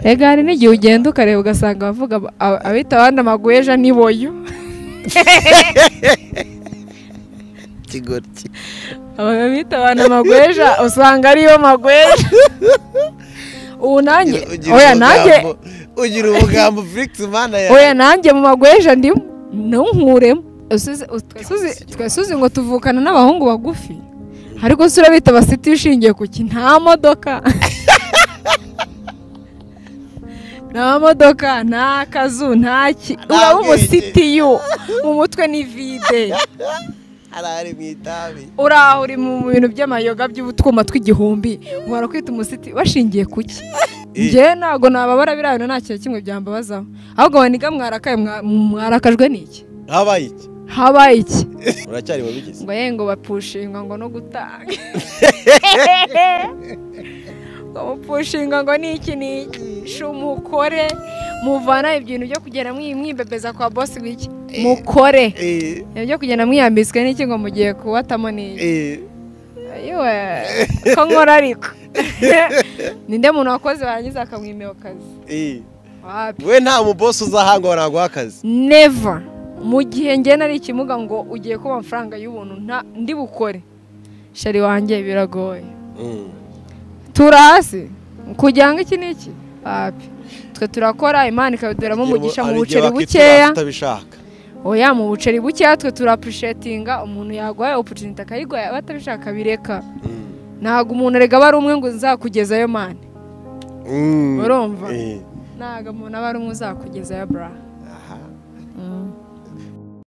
ega hari n'igihe ugenda ukareba ugasanga bavuga abita abandi amagweja niboyo kigoryi abita abandi amagweja usanga ariyo magweja ubu nanjye oya nanjye ugira ubugambo Felix mana ya oya nanjye mu magweja ndimo ntunkuremo twasuze ngo tuvukana n'abahungu bagufi ariko sura bita basiti ushingiye kuki nta modoka nta modoka nta kazu ntaki uraba umusitiyu mu mutwe ni vide arari mwitabi uraho uri mu bintu by'amayoga by'ubutwuma tw'igihumbi mwara kwita umusiti bashingiye kuki nge ntago nababara birabino nta kintu kimwe byambabazaho ahubwo baniga mwarakajwe n'iki habaye iki uracyari mu bigize ngo yengo bapushinga ngo no gutanga ngo bapushinga ngo niki shumukore muvana ibintu byo kugenda mwimbebeza kwa boss wiki mukore ibyo kugenda mwiyambiswe n'iki ngo mugiye kuwatamo n'iki ayiwe ko nkora ariko ninde muntu wakoze barangiza akamwimira akazi we nta mu boss uzahanga waraguha akazi never mu gihe ngena ari ikimuga ngo ugiye kuba amafaranga y'ubuntu ndi bukore shari wanjye biragoye turasi kugira ngo iki niki twe turakora Imana ikabiduramo umugisha mu buceri bukeya oya mu buceri bukeya twe turappreciatinga umuntu yaguhaye opportunity akayigwa batabishaka bireka ntago umuntu arega bari umwe ngo nzakugezayo mane urumva ntago umuntu aba ari umwe uzakugezayo bra